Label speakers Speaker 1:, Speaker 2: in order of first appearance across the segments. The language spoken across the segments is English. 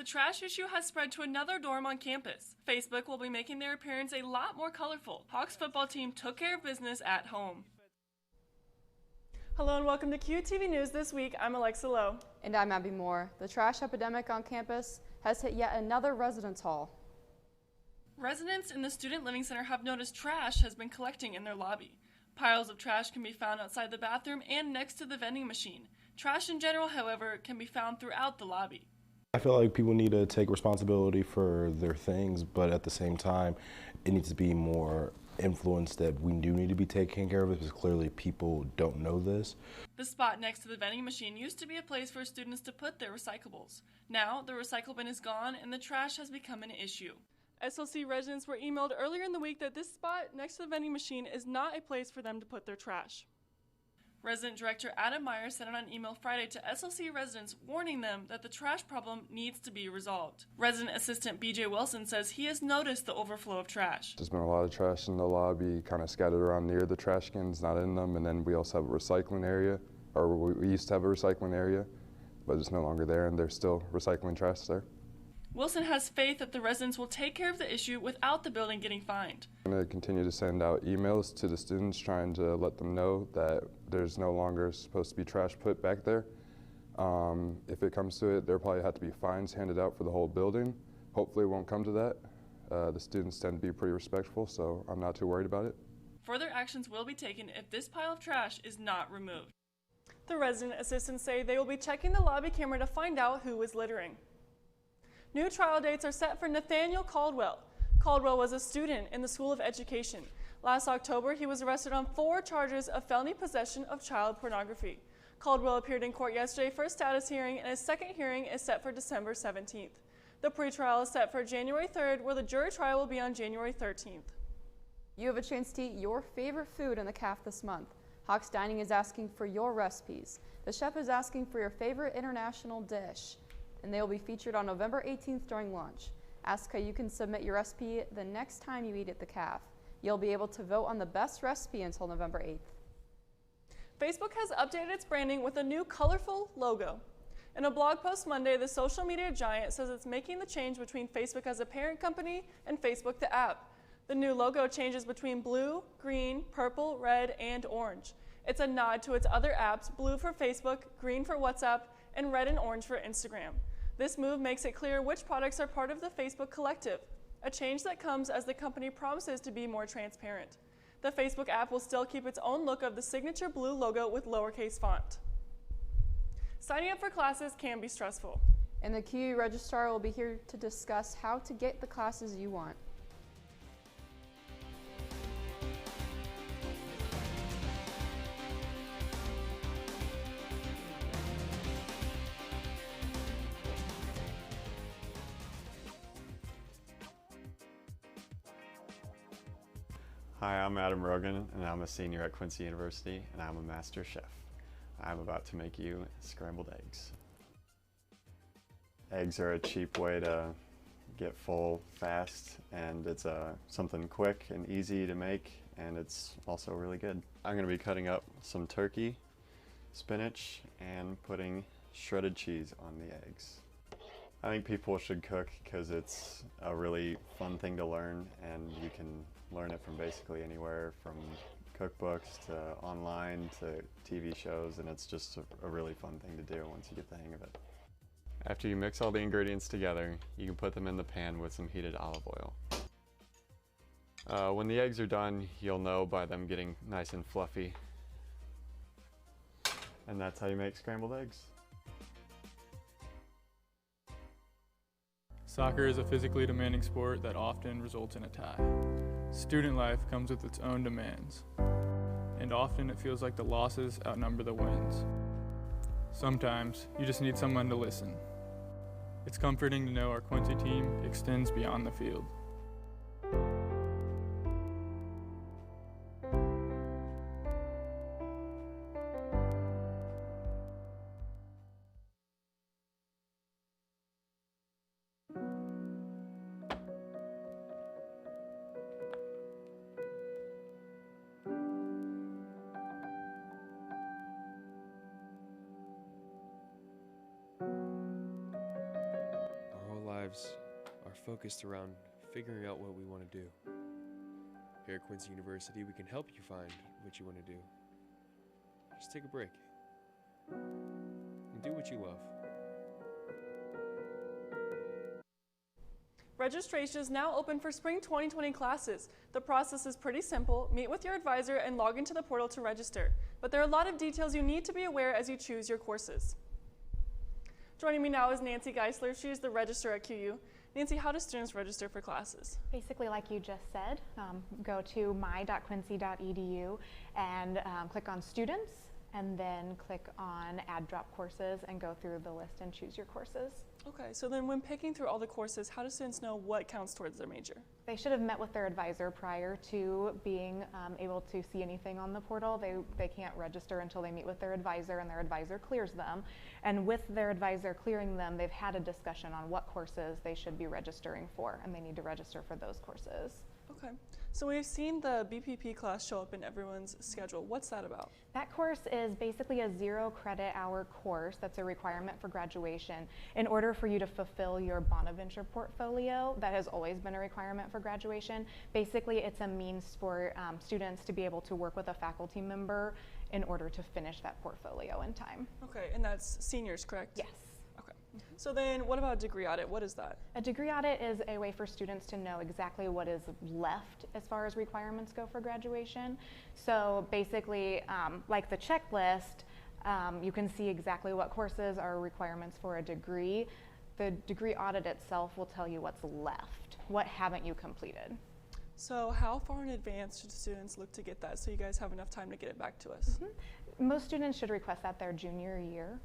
Speaker 1: trash issue has spread to another dorm on campus. Facebook will be making their appearance a lot more colorful. Hawks football team took care of business at home. Hello and welcome to QUTV News This Week. I'm Alexa Lowe.
Speaker 2: And I'm Abby Moore. The trash epidemic on campus has hit yet another residence hall.
Speaker 1: Residents in the Student Living Center have noticed trash has been collecting in their lobby. Piles of trash can be found outside the bathroom and next to the vending machine. Trash in general, however, can be found throughout the lobby.
Speaker 3: I feel like people need to take responsibility for their things, but at the same time, it needs to be more influenced that we do need to be taking care of it because clearly people don't know this.
Speaker 1: The spot next to the vending machine used to be a place for students to put their recyclables. Now, the recycle bin is gone and the trash has become an issue. SLC residents were emailed earlier in the week that this spot next to the vending machine is not a place for them to put their trash. Resident Director Adam Meyer sent out an email Friday to SLC residents warning them that the trash problem needs to be resolved. Resident Assistant BJ Wilson says he has noticed the overflow of trash.
Speaker 4: There's been a lot of trash in the lobby, kind of scattered around near the trash cans, not in them, and then we also have a recycling area, or we used to have a recycling area, but it's no longer there, and there's still recycling trash there.
Speaker 1: Wilson has faith that the residents will take care of the issue without the building getting fined.
Speaker 4: I'm going to continue to send out emails to the students trying to let them know that there's no longer supposed to be trash put back there. If it comes to it, there'll probably have to be fines handed out for the whole building. Hopefully it won't come to that. The students tend to be pretty respectful, so I'm not too worried about it.
Speaker 1: Further actions will be taken if this pile of trash is not removed. The resident assistants say they will be checking the lobby camera to find out who is littering. New trial dates are set for Nathaniel Caldwell. Caldwell was a student in the School of Education. Last October, he was arrested on 4 charges of felony possession of child pornography. Caldwell appeared in court yesterday for a status hearing, and his second hearing is set for December 17th. The pretrial is set for January 3rd, where the jury trial will be on January 13th.
Speaker 2: You have a chance to eat your favorite food in the CAF this month. Hawks Dining is asking for your recipes. The chef is asking for your favorite international dish, and they will be featured on November 18th during lunch. Ask how you can submit your recipe the next time you eat at the CAF. You'll be able to vote on the best recipe until November 8th.
Speaker 1: Facebook has updated its branding with a new colorful logo. In a blog post Monday, the social media giant says it's making the change between Facebook as a parent company and Facebook the app. The new logo changes between blue, green, purple, red, and orange. It's a nod to its other apps, blue for Facebook, green for WhatsApp, and red and orange for Instagram. This move makes it clear which products are part of the Facebook collective, a change that comes as the company promises to be more transparent. The Facebook app will still keep its own look of the signature blue logo with lowercase font. Signing up for classes can be stressful.
Speaker 2: And the QU registrar will be here to discuss how to get the classes you want.
Speaker 5: Hi, I'm Adam Rogan, and I'm a senior at Quincy University, and I'm a master chef. I'm about to make you scrambled eggs. Eggs are a cheap way to get full fast, and it's something quick and easy to make, and it's also really good. I'm going to be cutting up some turkey, spinach, and putting shredded cheese on the eggs. I think people should cook because it's a really fun thing to learn, and you can learn it from basically anywhere, from cookbooks to online to TV shows, and it's just a really fun thing to do once you get the hang of it. After you mix all the ingredients together, you can put them in the pan with some heated olive oil. When the eggs are done, you'll know by them getting nice and fluffy. And that's how you make scrambled eggs.
Speaker 6: Soccer is a physically demanding sport that often results in a tie. Student life comes with its own demands, and often it feels like the losses outnumber the wins. Sometimes you just need someone to listen. It's comforting to know our Quincy team extends beyond the field.
Speaker 7: lives are focused around figuring out what we want to do. Here at Quincy University, we can help you find what you want to do. Just take a break and do what you love.
Speaker 1: Registration is now open for spring 2020 classes. The process is pretty simple. Meet with your advisor and log into the portal to register. But there are a lot of details you need to be aware as you choose your courses. Joining me now is Nancy Geisler. She is the registrar at QU. Nancy, how do students register for classes?
Speaker 8: Basically, like you just said, go to my.quincy.edu and click on students, and then click on add drop courses and go through the list and choose your courses.
Speaker 1: Okay, so then when picking through all the courses, how do students know what counts towards their major?
Speaker 8: They should have met with their advisor prior to being able to see anything on the portal. They can't register until they meet with their advisor and their advisor clears them. And with their advisor clearing them, they've had a discussion on what courses they should be registering for, and they need to register for those courses.
Speaker 1: Okay, so we've seen the BPP class show up in everyone's schedule. What's that about?
Speaker 8: That course is basically a 0 credit hour course that's a requirement for graduation. In order for you to fulfill your Bonaventure portfolio, that has always been a requirement for graduation. Basically, it's a means for students to be able to work with a faculty member in order to finish that portfolio in time.
Speaker 1: Okay, and that's seniors, correct?
Speaker 8: Yes.
Speaker 1: Okay. So then what about a degree audit? What is that?
Speaker 8: A degree audit is a way for students to know exactly what is left as far as requirements go for graduation. So basically, like the checklist, you can see exactly what courses are requirements for a degree. The degree audit itself will tell you what's left. What haven't you completed?
Speaker 1: So how far in advance should students look to get that so you guys have enough time to get it back to us?
Speaker 8: Most students should request that their junior year.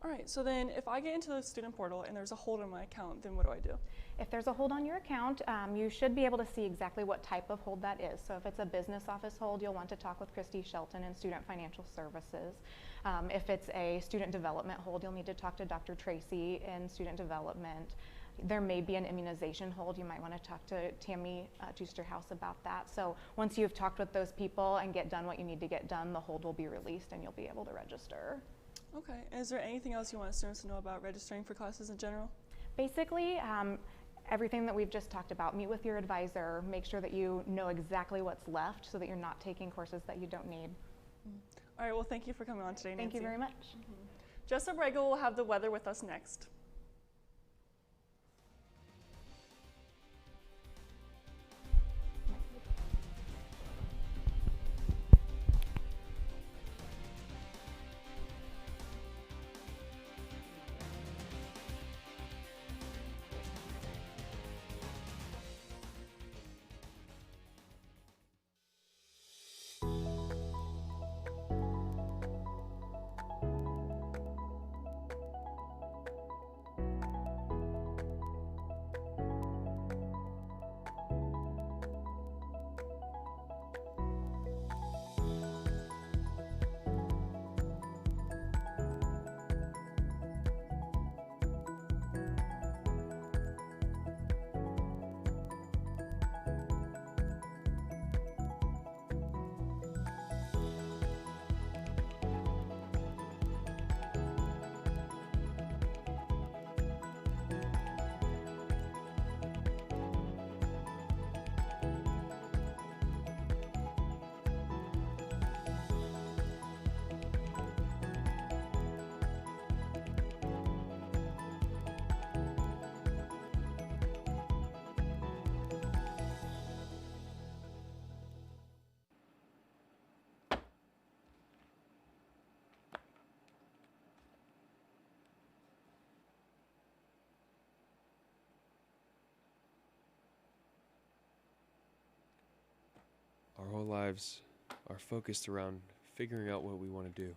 Speaker 1: All right, so then if I get into the student portal and there's a hold on my account, then what do I do?
Speaker 8: If there's a hold on your account, you should be able to see exactly what type of hold that is. So if it's a business office hold, you'll want to talk with Christy Shelton in Student Financial Services. If it's a student development hold, you'll need to talk to Dr. Tracy in Student Development. There may be an immunization hold. You might want to talk to Tammy Justerhouse about that. So once you've talked with those people and get done what you need to get done, the hold will be released and you'll be able to register.
Speaker 1: Okay, and is there anything else you want students to know about registering for classes in general?
Speaker 8: Basically, everything that we've just talked about. Meet with your advisor, make sure that you know exactly what's left so that you're not taking courses that you don't need.
Speaker 1: All right, well, thank you for coming on today, Nancy.
Speaker 8: Thank you very much.
Speaker 1: Jessup Regal will have the weather with us next.
Speaker 7: Our whole lives are focused around figuring out what we want to do.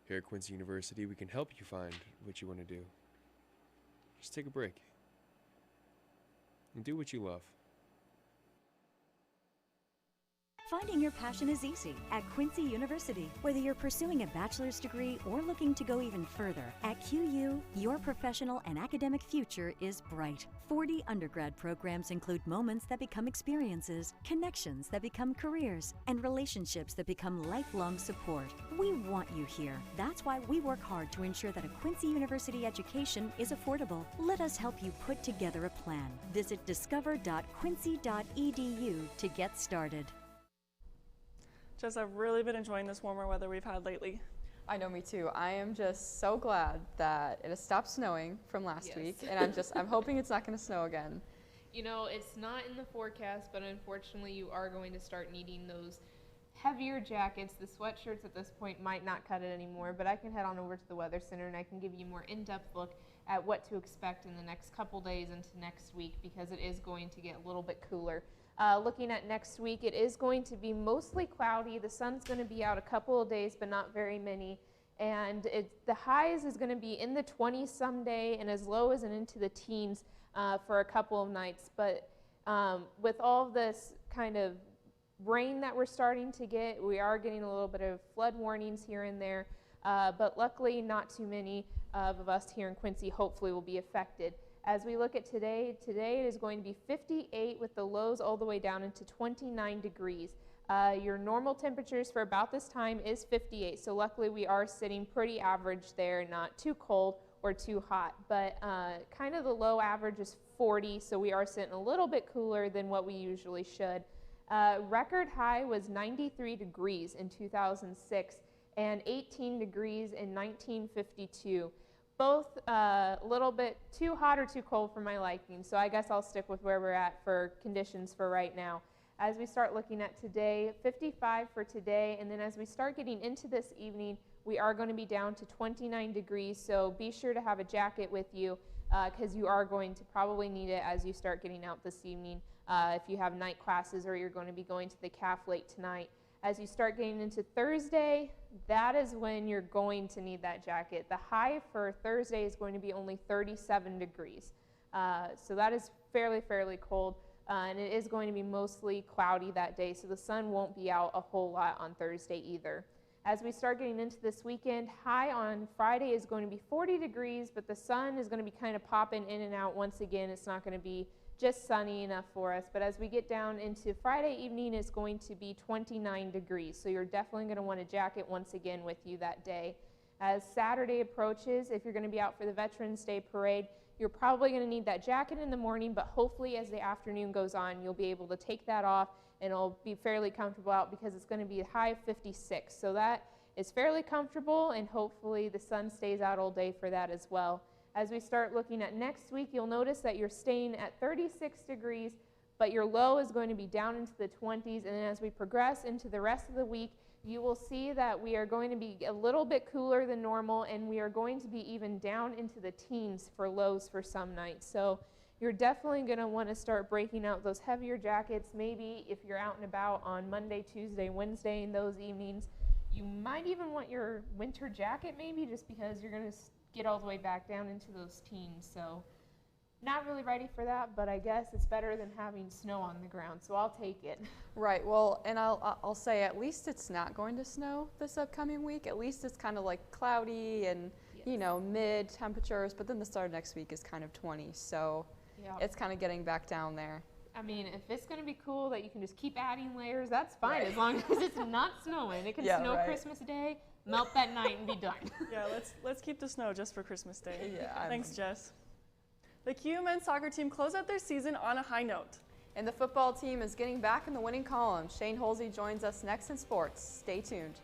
Speaker 7: Here at Quincy University, we can help you find what you want to do. Just take a break and do what you love.
Speaker 9: Finding your passion is easy at Quincy University. Whether you're pursuing a bachelor's degree or looking to go even further, at QU, your professional and academic future is bright. 40 undergrad programs include moments that become experiences, connections that become careers, and relationships that become lifelong support. We want you here. That's why we work hard to ensure that a Quincy University education is affordable. Let us help you put together a plan. Visit discover.quincy.edu to get started.
Speaker 1: Jess, I've really been enjoying this warmer weather we've had lately.
Speaker 2: I know, me too. I am just so glad that it has stopped snowing from last week, and I'm hoping it's not going to snow again.
Speaker 10: You know, it's not in the forecast, but unfortunately you are going to start needing those heavier jackets. The sweatshirts at this point might not cut it anymore, but I can head on over to the Weather Center and I can give you a more in-depth look at what to expect in the next couple days into next week, because it is going to get a little bit cooler. Looking at next week, it is going to be mostly cloudy. The sun's going to be out a couple of days, but not very many. And the highs is going to be in the 20s someday and as low as and into the teens for a couple of nights. But with all of this kind of rain that we're starting to get, we are getting a little bit of flood warnings here and there. But luckily, not too many of us here in Quincy hopefully will be affected. As we look at today it is going to be 58 with the lows all the way down into 29 degrees. Your normal temperatures for about this time is 58, so luckily we are sitting pretty average there, not too cold or too hot. But kind of the low average is 40, so we are sitting a little bit cooler than what we usually should. Record high was 93 degrees in 2006 and 18 degrees in 1952. Both a little bit too hot or too cold for my liking, so I guess I'll stick with where we're at for conditions for right now. As we start looking at today, 55 for today, and then as we start getting into this evening, we are going to be down to 29 degrees, so be sure to have a jacket with you because you are going to probably need it as you start getting out this evening if you have night classes or you're going to be going to the CAF late tonight. As you start getting into Thursday, that is when you're going to need that jacket. The high for Thursday is going to be only 37 degrees. So that is fairly cold. And it is going to be mostly cloudy that day, so the sun won't be out a whole lot on Thursday either. As we start getting into this weekend, high on Friday is going to be 40 degrees, but the sun is going to be kind of popping in and out once again. It's not going to be just sunny enough for us, but as we get down into Friday evening, it's going to be 29 degrees, so you're definitely going to want a jacket once again with you that day. As Saturday approaches, if you're going to be out for the Veterans Day Parade, you're probably going to need that jacket in the morning, but hopefully as the afternoon goes on, you'll be able to take that off and it'll be fairly comfortable out because it's going to be a high of 56. So that is fairly comfortable, and hopefully the sun stays out all day for that as well. As we start looking at next week, you'll notice that you're staying at 36 degrees, but your low is going to be down into the 20s, and then as we progress into the rest of the week, you will see that we are going to be a little bit cooler than normal, and we are going to be even down into the teens for lows for some nights. So you're definitely going to want to start breaking out those heavier jackets. Maybe if you're out and about on Monday, Tuesday, Wednesday, in those evenings, you might even want your winter jacket maybe, just because you're going to get all the way back down into those teens. So not really ready for that, but I guess it's better than having snow on the ground, so I'll take it.
Speaker 2: Right, well, and I'll say at least it's not going to snow this upcoming week. At least it's kind of like cloudy and, you know, mid temperatures, but then the start of next week is kind of 20, so it's kind of getting back down there.
Speaker 10: I mean, if it's going to be cool that you can just keep adding layers, that's fine, as long as it's not snowing. It can snow Christmas Day, melt that night, and be done.
Speaker 1: Yeah, let's keep the snow just for Christmas Day.
Speaker 2: Yeah,
Speaker 1: Thanks, Jess. The QU men's soccer team closed out their season on a high note.
Speaker 2: And the football team is getting back in the winning column. Shane Holsey joins us next in sports. Stay tuned.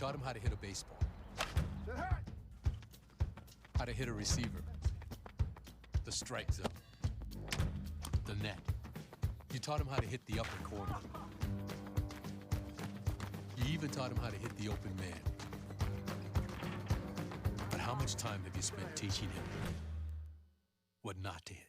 Speaker 11: taught him how to hit a baseball, how to hit a receiver, the strike zone, the net. You taught him how to hit the upper corner. You even taught him how to hit the open man. But how much time have you spent teaching him what not to hit?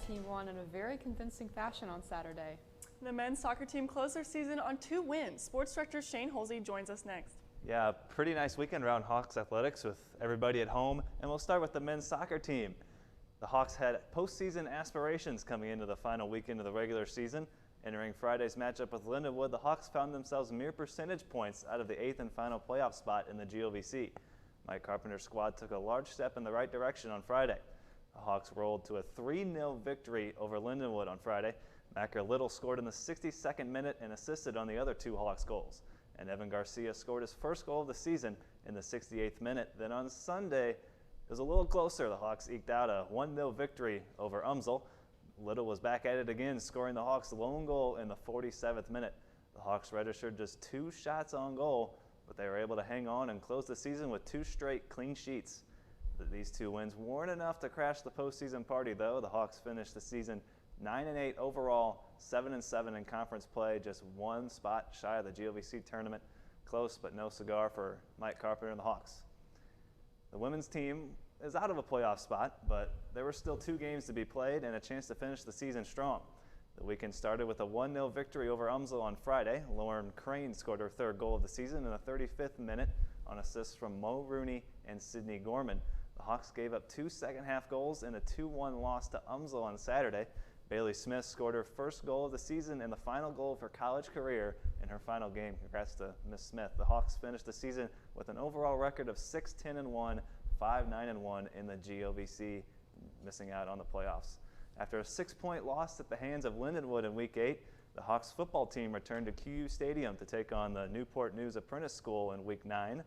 Speaker 2: Team won in a very convincing fashion on Saturday.
Speaker 1: The men's soccer team closed their season on 2 wins. Sports director Shane Holsey joins us next.
Speaker 12: Yeah, pretty nice weekend around Hawks athletics with everybody at home, and we'll start with the men's soccer team. The Hawks had postseason aspirations coming into the final weekend of the regular season. Entering Friday's matchup with Lindenwood, the Hawks found themselves mere percentage points out of the 8th and final playoff spot in the GOVC. Mike Carpenter's squad took a large step in the right direction on Friday. The Hawks rolled to a 3-0 victory over Lindenwood on Friday. Macker Little scored in the 62nd minute and assisted on the other 2 Hawks goals. And Evan Garcia scored his first goal of the season in the 68th minute. Then on Sunday, it was a little closer. The Hawks eked out a 1-0 victory over Umsel. Little was back at it again, scoring the Hawks' lone goal in the 47th minute. The Hawks registered just 2 shots on goal, but they were able to hang on and close the season with 2 straight clean sheets. These 2 wins weren't enough to crash the postseason party, though. The Hawks finished the season 9-8 overall, 7-7 in conference play, just 1 spot shy of the GOVC tournament. Close, but no cigar for Mike Carpenter and the Hawks. The women's team is out of a playoff spot, but there were still 2 games to be played and a chance to finish the season strong. The weekend started with a 1-0 victory over Umsel on Friday. Lauren Crane scored her 3rd goal of the season in the 35th minute on assists from Mo Rooney and Sydney Gorman. The Hawks gave up 2 second-half goals in a 2-1 loss to Umsel on Saturday. Bailey Smith scored her first goal of the season and the final goal of her college career in her final game. Congrats to Miss Smith. The Hawks finished the season with an overall record of 6-10-1, 5-9-1 in the GOVC, missing out on the playoffs. After a 6-point loss at the hands of Lindenwood in Week 8, the Hawks football team returned to QU Stadium to take on the Newport News Apprentice School in Week 9.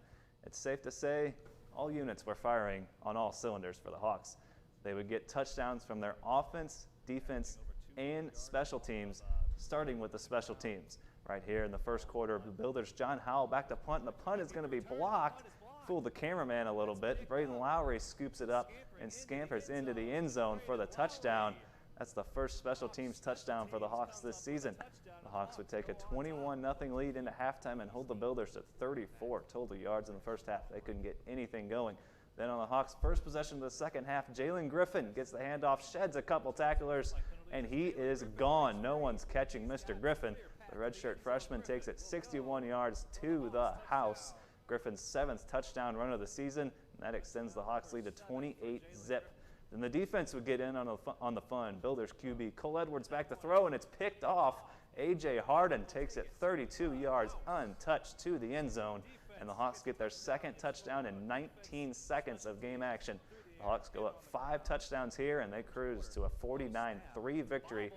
Speaker 12: It's safe to say all units were firing on all cylinders for the Hawks. They would get touchdowns from their offense, defense, and special teams, starting with the special teams. Right here in the first quarter, the Builders' John Howell back to punt, and the punt is going to be blocked. Fooled the cameraman a little bit. Braden Lowry scoops it up and scampers into the end zone for the touchdown. That's the first special teams touchdown for the Hawks this season. The Hawks would take a 21-0 lead into halftime and hold the Builders to 34 total yards in the first half. They couldn't get anything going. Then on the Hawks' first possession of the second half, Jalen Griffin gets the handoff, sheds a couple tacklers, and he is gone. No one's catching Mr. Griffin. The redshirt freshman takes it 61 yards to the house. Griffin's 7th touchdown run of the season, and that extends the Hawks' lead to 28-zip. Then the defense would get in on the fun. Builders QB Cole Edwards back to throw, and it's picked off. A.J. Harden takes it 32 yards untouched to the end zone, and the Hawks get their 2nd touchdown in 19 seconds of game action. The Hawks go up 5 touchdowns here, and they cruise to a 49-3 victory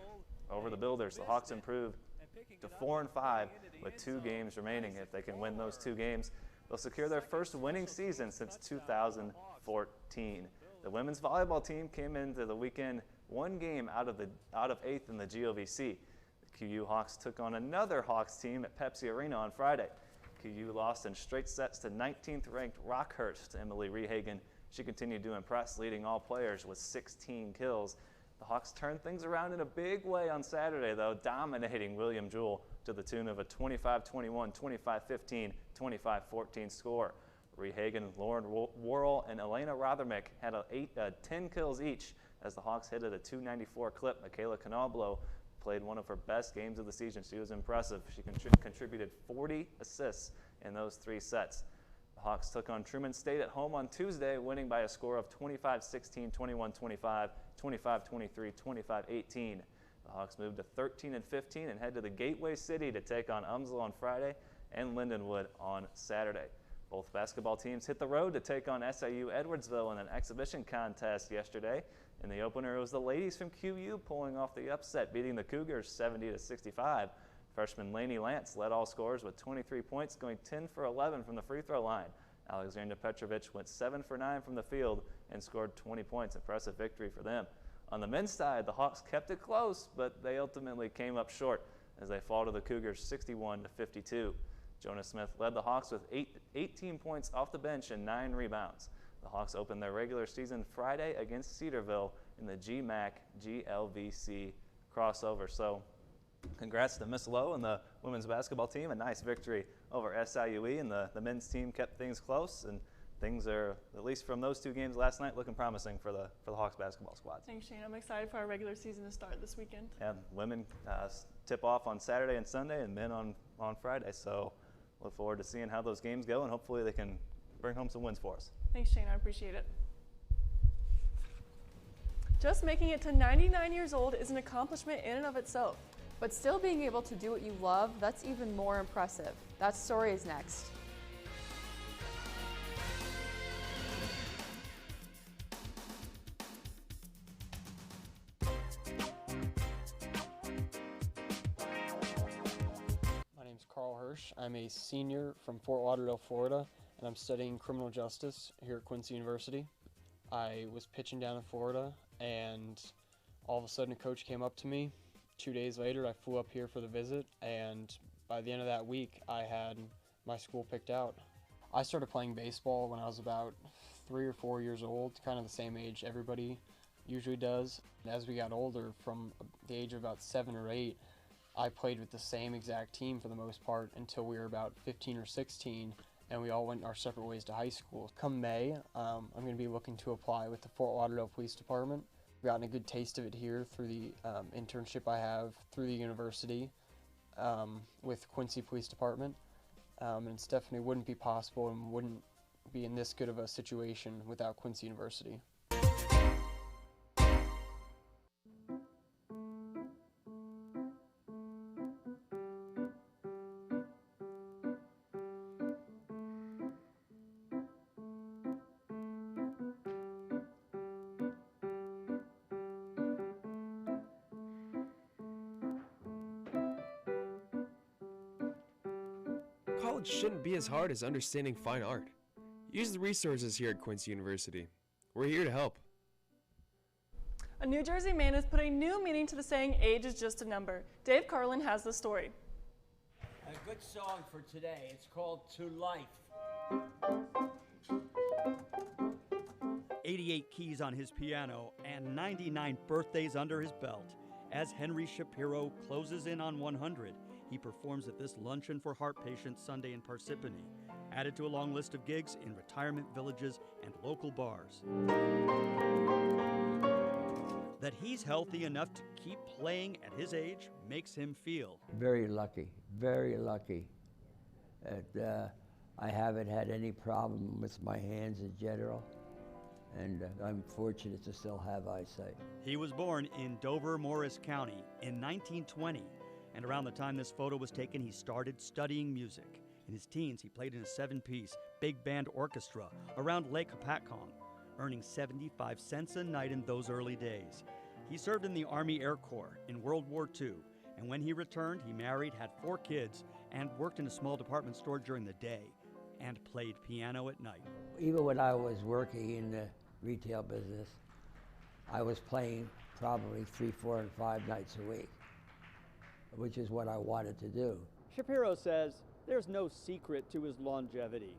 Speaker 12: over the Builders. The Hawks improve to 4-5 with 2 games remaining. If they can win those 2 games, they'll secure their first winning season since 2014. The women's volleyball team came into the weekend 1 game out of 8th in the GOVC. The QU Hawks took on another Hawks team at Pepsi Arena on Friday. QU lost in straight sets to 19th-ranked Rockhurst. Emily Rehagen, she continued to impress, leading all players with 16 kills. The Hawks turned things around in a big way on Saturday, though, dominating William Jewell to the tune of a 25-21, 25-15, 25-14 score. Rehagen, Lauren Worrell, and Elena Rothermick had 10 kills each as the Hawks hit at a 294 clip. Michaela Canablo played one of her best games of the season. She was impressive. She contributed 40 assists in those 3 sets. The Hawks took on Truman State at home on Tuesday, winning by a score of 25-16, 21-25, 25-23, 25-18. The Hawks moved to 13-15 and head to the Gateway City to take on Umslow on Friday and Lindenwood on Saturday. Both basketball teams hit the road to take on SIU Edwardsville in an exhibition contest yesterday. In the opener, it was the ladies from QU pulling off the upset, beating the Cougars 70-65. Freshman Lainey Lance led all scorers with 23 points, going 10 for 11 from the free throw line. Alexandra Petrovic went 7 for 9 from the field and scored 20 points. Impressive victory for them. On the men's side, the Hawks kept it close, but they ultimately came up short as they fall to the Cougars 61-52. Jonah Smith led the Hawks with 18 points off the bench and 9 rebounds. The Hawks opened their regular season Friday against Cedarville in the GMAC GLVC crossover. So congrats to Miss Lowe and the women's basketball team. A nice victory over SIUE, and the men's team kept things close, and things are, at least from those 2 games last night, looking promising for the Hawks basketball squad.
Speaker 1: Thanks, Shane. I'm excited for our regular season to start this weekend.
Speaker 12: Yeah, women tip off on Saturday and Sunday, and men on Friday. So look forward to seeing how those games go, and hopefully they can bring home some wins for us.
Speaker 1: Thanks, Shane. I appreciate it. Just making it to 99 years old is an accomplishment in and of itself.
Speaker 2: But still being able to do what you love, that's even more impressive. That story is next.
Speaker 13: My name's Carl Hirsch. I'm a senior from Fort Lauderdale, Florida, and I'm studying criminal justice here at Quincy University. I was pitching down in Florida, and all of a sudden a coach came up to me. 2 days later, I flew up here for the visit, and by the end of that week, I had my school picked out. I started playing baseball when I was about 3 or 4 years old, kind of the same age everybody usually does. And as we got older, from the age of about 7 or 8, I played with the same exact team for the most part until we were about 15 or 16, and we all went our separate ways to high school. Come May, I'm going to be looking to apply with the Fort Lauderdale Police Department. I've gotten a good taste of it here through the internship I have through the university with Quincy Police Department. And it definitely wouldn't be possible and wouldn't be in this good of a situation without Quincy University.
Speaker 7: College shouldn't be as hard as understanding fine art. Use the resources here at Quincy University. We're here to help.
Speaker 1: A New Jersey man is putting new meaning to the saying, age is just a number. Dave Carlin has the story.
Speaker 14: A good song for today. It's called To Life. 88 keys on his piano and 99 birthdays under his belt. As Henry Shapiro closes in on 100, he performs at this Luncheon for Heart Patients Sunday in Parsippany, added to a long list of gigs in retirement villages and local bars. That he's healthy enough to keep playing at his age makes him feel
Speaker 15: very lucky, very lucky. I haven't had any problem with my hands in general, and I'm fortunate to still have eyesight.
Speaker 14: He was born in Dover, Morris County in 1920, and around the time this photo was taken, he started studying music. In his teens, he played in a 7-piece big band orchestra around Lake Hopatcong, earning 75 cents a night in those early days. He served in the Army Air Corps in World War II, and when he returned, he married, had 4 kids, and worked in a small department store during the day, and played piano at night.
Speaker 15: Even when I was working in the retail business, I was playing probably 3, 4, and 5 nights a week, which is what I wanted to do.
Speaker 16: Shapiro says there's no secret to his longevity,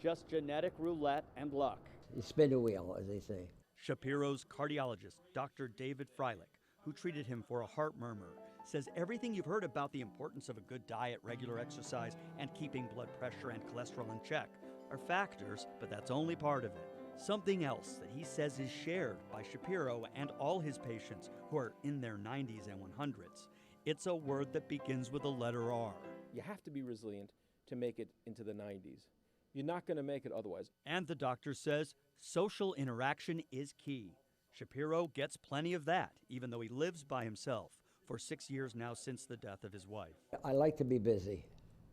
Speaker 16: just genetic roulette and luck.
Speaker 15: You spin the wheel, as they say.
Speaker 14: Shapiro's cardiologist, Dr. David Freilich, who treated him for a heart murmur, says everything you've heard about the importance of a good diet, regular exercise, and keeping blood pressure and cholesterol in check are factors, but that's only part of it. Something else that he says is shared by Shapiro and all his patients who are in their 90s and 100s. It's a word that begins with the letter R.
Speaker 17: You have to be resilient to make it into the 90s. You're not going to make it otherwise.
Speaker 14: And the doctor says social interaction is key. Shapiro gets plenty of that, even though he lives by himself for 6 years now since the death of his wife.
Speaker 15: I like to be busy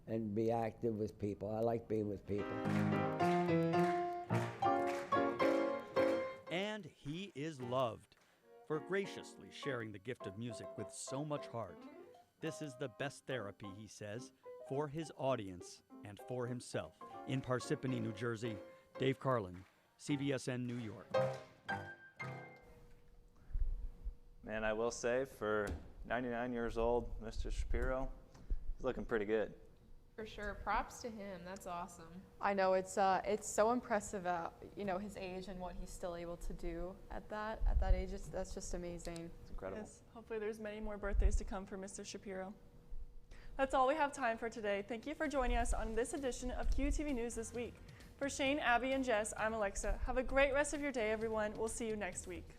Speaker 15: and be active with people. I like being with people.
Speaker 14: And he is loved for graciously sharing the gift of music with so much heart. This is the best therapy, he says, for his audience and for himself. In Parsippany, New Jersey, Dave Carlin, CBSN New York.
Speaker 12: Man, I will say, for 99 years old, Mr. Shapiro, he's looking pretty good.
Speaker 10: For sure. Props to him. That's awesome.
Speaker 2: I know it's so impressive at his age and what he's still able to do at that age. That's just amazing.
Speaker 12: It's incredible.
Speaker 1: Yes, hopefully there's many more birthdays to come for Mr. Shapiro. That's all we have time for today. Thank you for joining us on this edition of QUTV News This Week. For Shane, Abby, and Jess, I'm Alexa. Have a great rest of your day, everyone. We'll see you next week.